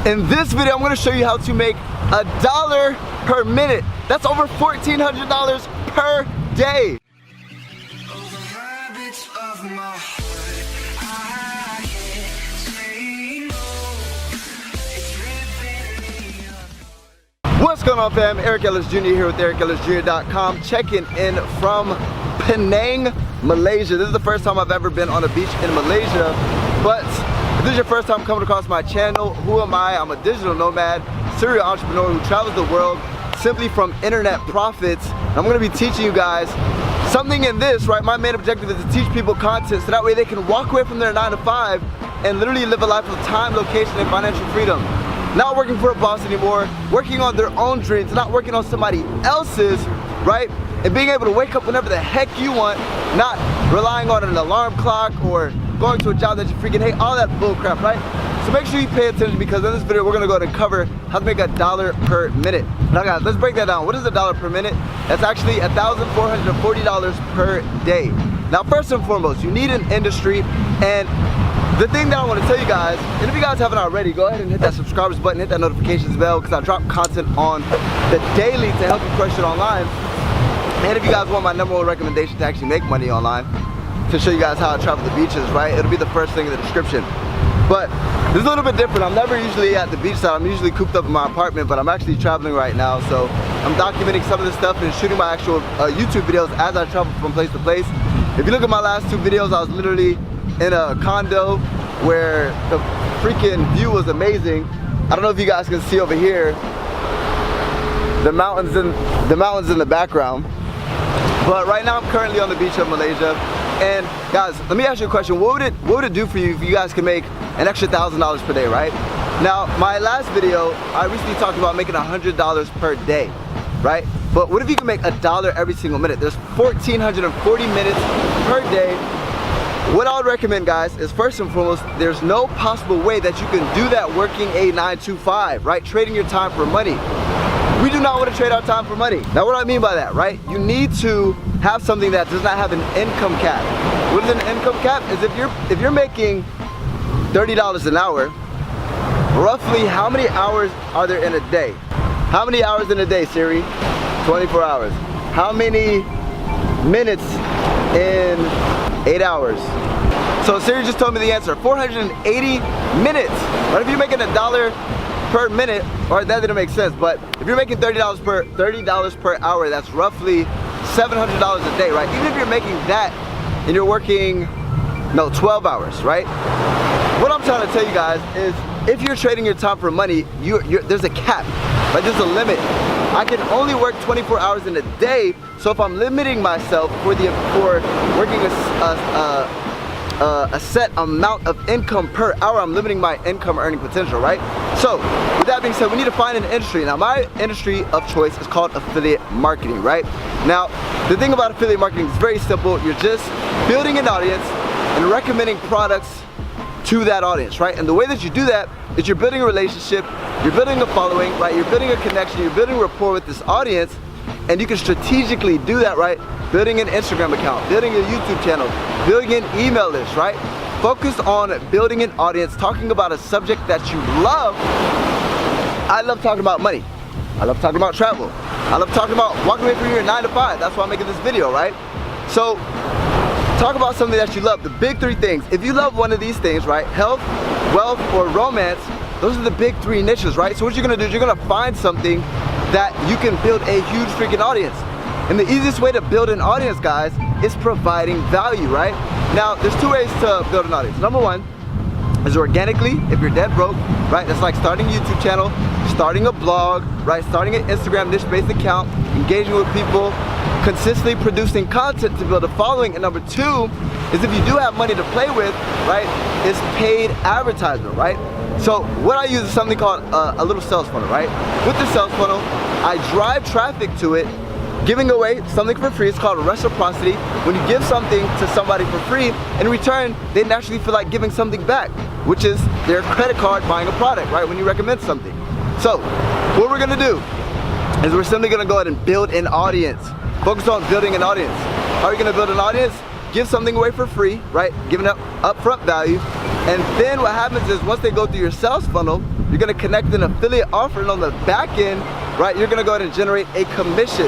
In this video, I'm gonna show you how to make $1 per minute. That's over $1,400 per day. What's going on, fam? Eric Ellis Jr. here with EricEllisJr.com, checking in from Penang, Malaysia. This is the first time I've ever been on a beach in Malaysia, but if this is your first time coming across my channel, who am I? I'm a digital nomad, serial entrepreneur who travels the world simply from internet profits. I'm gonna be teaching you guys something in this, right? My main objective is to teach people content so that way they can walk away from their 9 to 5 and literally live a life of time, location, and financial freedom. Not working for a boss anymore, working on their own dreams, not working on somebody else's, right? And being able to wake up whenever the heck you want, not relying on an alarm clock or going to a job that you freaking hate, all that bull crap, right? So make sure you pay attention, because in this video we're gonna go ahead and cover how to make $1 per minute. Now guys, let's break that down. What is $1 per minute? That's actually $1,440 per day. Now first and foremost, you need an industry, and the thing that I want to tell you guys, and if you guys haven't already, go ahead and hit that subscribers button, hit that notifications bell, because I drop content on the daily to help you crush it online. And if you guys want my #1 recommendation to actually make money online, to show you guys how I travel the beaches, right? It'll be the first thing in the description. But this is a little bit different. I'm never usually at the beach side. I'm usually cooped up in my apartment, but I'm actually traveling right now. So I'm documenting some of this stuff and shooting my actual YouTube videos as I travel from place to place. If you look at my last 2 videos, I was literally in a condo where the freaking view was amazing. I don't know if you guys can see over here the mountains in the background. But right now I'm currently on the beach of Malaysia. And guys, let me ask you a question. What would it do for you if you guys could make an extra $1,000 per day, right? Now, my last video, I recently talked about making $100 per day, right? But what if you can make $1 every single minute? There's 1,440 minutes per day. What I would recommend, guys, is first and foremost, there's no possible way that you can do that working a 9 to 5, right? Trading your time for money. We do not want to trade our time for money. Now, what do I mean by that, right? You need to have something that does not have an income cap. What is an income cap? Is if you're making $30 an hour, roughly how many hours are there in a day? How many hours in a day, Siri? 24 hours. How many minutes in 8 hours? So Siri just told me the answer, 480 minutes. But if you're making $1 per minute, or that didn't make sense, but if you're making $30 per hour, that's roughly $700 a day, right? Even if you're making that and you're working, 12 hours, right? What I'm trying to tell you guys is, if you're trading your time for money, there's a cap, right? There's a limit. I can only work 24 hours in a day, so if I'm limiting myself for working a set amount of income per hour, I'm limiting my income earning potential, right? So with that being said, we need to find an industry. Now my industry of choice is called affiliate marketing, right? Now the thing about affiliate marketing is very simple. You're just building an audience and recommending products to that audience, right? And the way that you do that is you're building a relationship, you're building a following, right? You're building a connection, you're building rapport with this audience, and you can strategically do that, right? Building an Instagram account, building a YouTube channel, building an email list, right? Focus on building an audience, talking about a subject that you love. I love talking about money. I love talking about travel. I love talking about walking away from your 9 to 5. That's why I'm making this video, right? So talk about something that you love. The big 3 things. If you love one of these things, right? Health, wealth, or romance, those are the big 3 niches, right? So what you're gonna do is you're gonna find something that you can build a huge freaking audience. And the easiest way to build an audience, guys, is providing value, right? Now, there's 2 ways to build an audience. #1 is organically, if you're dead broke, right? That's like starting a YouTube channel, starting a blog, right? Starting an Instagram niche-based account, engaging with people, consistently producing content to build a following. And #2 is if you do have money to play with, right? Is paid advertisement, right? So what I use is something called a little sales funnel, right? With the sales funnel, I drive traffic to it, giving away something for free. It's called reciprocity. When you give something to somebody for free, in return, they naturally feel like giving something back, which is their credit card buying a product, right? When you recommend something. So what we're gonna do is we're simply gonna go ahead and build an audience. Focus on building an audience. How are you gonna build an audience? Give something away for free, right? Giving up upfront value. And then what happens is once they go through your sales funnel, you're gonna connect an affiliate offer, and on the back end, right, you're gonna go ahead and generate a commission.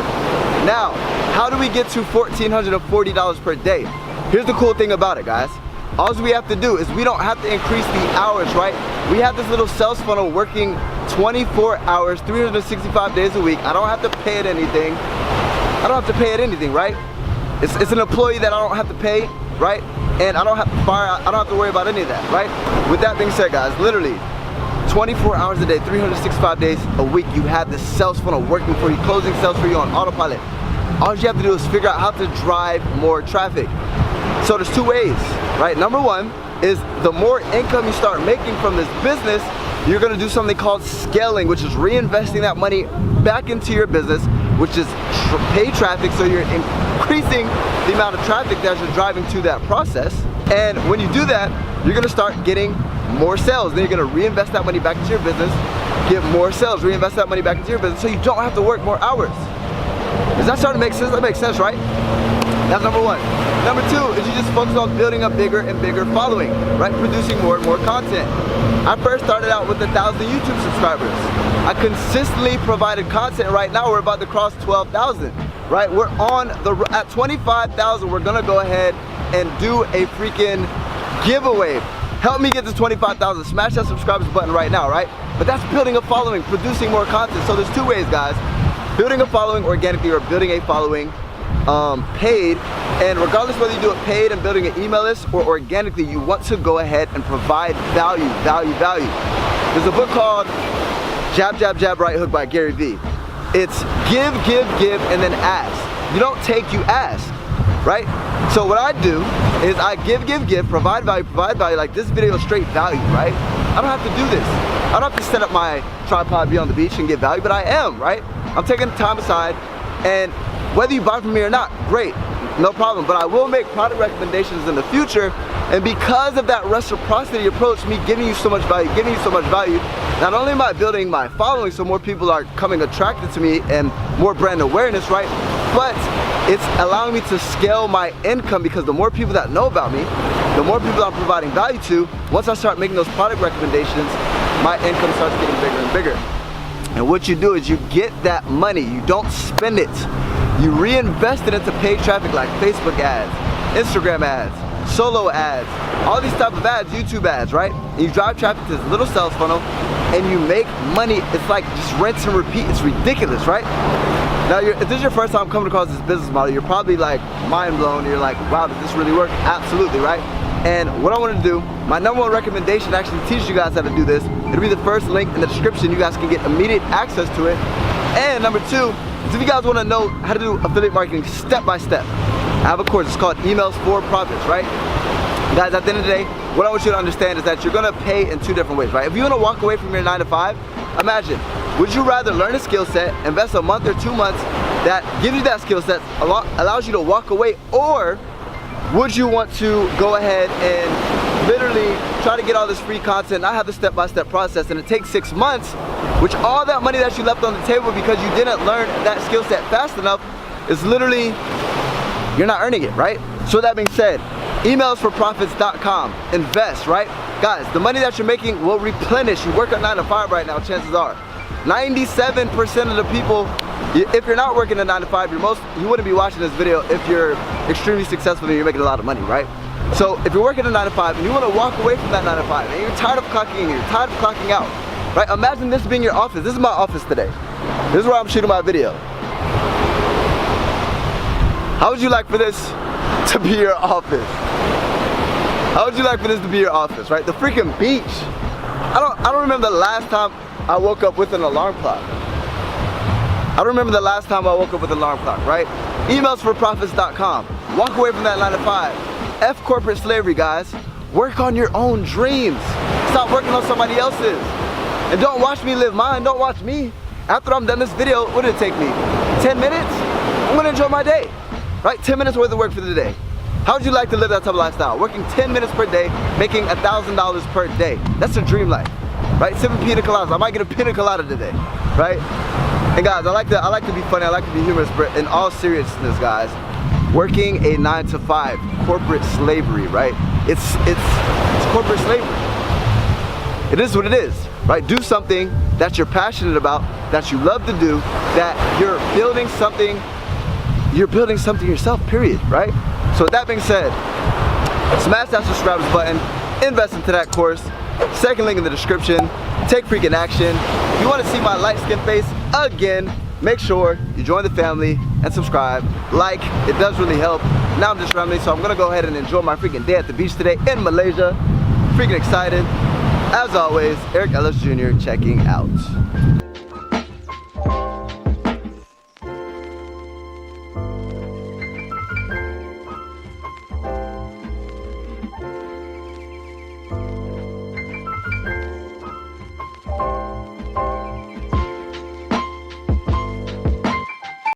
Now, how do we get to $1,440 per day? Here's the cool thing about it, guys. All we have to do is we don't have to increase the hours, right? We have this little sales funnel working 24 hours, 365 days a week. I don't have to pay it anything. I don't have to pay it anything, right? It's an employee that I don't have to pay, right? And I don't have to fire, I don't have to worry about any of that, right? With that being said, guys, literally 24 hours a day, 365 days a week, you have this sales funnel working for you, closing sales for you on autopilot. All you have to do is figure out how to drive more traffic. So there's two ways, right? Number one is the more income you start making from this business, you're gonna do something called scaling, which is reinvesting that money back into your business, which is paid traffic, so you're increasing the amount of traffic that you're driving to that process. And when you do that, you're gonna start getting more sales. Then you're gonna reinvest that money back into your business, get more sales, reinvest that money back into your business, so you don't have to work more hours. Is that starting to make sense? That makes sense, right? That's number one. Number two is you just focus on building a bigger and bigger following, right? Producing more and more content. I first started out with 1,000 YouTube subscribers. I consistently provided content. Right now we're about to cross 12,000, right? We're on at 25,000, we're gonna go ahead and do a freaking giveaway. Help me get to 25,000. Smash that subscribers button right now, right? But that's building a following, producing more content. So there's two ways, guys. Building a following organically or building a following paid. And regardless whether you do it paid and building an email list or organically, you want to go ahead and provide value. There's a book called Jab, Jab, Jab, Right Hook by Gary Vee. It's give, and then ask. You don't take, you ask, right? So what I do is I give, provide value, like this video is straight value, right? I don't have to do this. I don't have to set up my tripod, be on the beach and give value, but I am, right? I'm taking time aside, and whether you buy from me or not, great, no problem. But I will make product recommendations in the future, and because of that reciprocity approach, me giving you so much value, not only am I building my following so more people are coming attracted to me and more brand awareness, right? But it's allowing me to scale my income, because the more people that know about me, the more people I'm providing value to, once I start making those product recommendations, my income starts getting bigger and bigger. And what you do is you get that money, you don't spend it. You reinvest it into paid traffic like Facebook ads, Instagram ads, solo ads, all these type of ads, YouTube ads, right? And you drive traffic to this little sales funnel and you make money. It's like just rinse and repeat. It's ridiculous, right? Now, if this is your first time coming across this business model, you're probably like mind blown. You're like, wow, does this really work? Absolutely, right? And what I want to do, my number one recommendation actually teaches you guys how to do this. It'll be the first link in the description. You guys can get immediate access to it. And number two, is if you guys want to know how to do affiliate marketing step by step, I have a course. It's called Emails for Profits, right? Guys, at the end of the day, what I want you to understand is that you're going to pay in two different ways, right? If you want to walk away from your 9 to 5, imagine, would you rather learn a skill set, invest a month or 2 months that gives you that skill set, allows you to walk away, or would you want to go ahead and literally try to get all this free content, not have the step-by-step process, and it takes 6 months, which all that money that you left on the table because you didn't learn that skill set fast enough is literally, you're not earning it, right? So that being said, emailsforprofits.com, invest, right? Guys, the money that you're making will replenish. You work at 9 to 5 right now, chances are 97% of the people, if you're not working a 9 to 5, you wouldn't be watching this video if you're extremely successful and you're making a lot of money, right? So if you're working a 9 to 5 and you want to walk away from that 9 to 5 and you're tired of clocking in, you're tired of clocking out, right? Imagine this being your office. This is my office today. This is where I'm shooting my video. How would you like for this to be your office? How would you like for this to be your office, right? The freaking beach. I don't remember the last time I woke up with an alarm clock. I don't remember the last time I woke up with an alarm clock, right? Emailsforprofits.com. Walk away from that 9 to 5. F corporate slavery, guys. Work on your own dreams. Stop working on somebody else's. And don't watch me live mine. Don't watch me. After I'm done this video, what did it take me? 10 minutes? I'm gonna enjoy my day, right? 10 minutes worth of work for the day. How would you like to live that type of lifestyle? Working 10 minutes per day, making $1,000 per day. That's a dream life, right? Sipping pina coladas. I might get a pina colada today, right? And guys, I like to be funny. I like to be humorous, but in all seriousness, guys, working a 9 to 5, corporate slavery, right? It's corporate slavery. it is what it is, right? Do something that you're passionate about, that you love to do, that you're building something yourself, period, right? So with that being said, smash that subscribers button, invest into that course, second link in the description, take freaking action. If you want to see my light skin face again, make sure you join the family and subscribe, like, it does really help. Now I'm just rambling, so I'm gonna go ahead and enjoy my freaking day at the beach today in Malaysia. Freaking excited. As always, Eric Ellis Jr. checking out.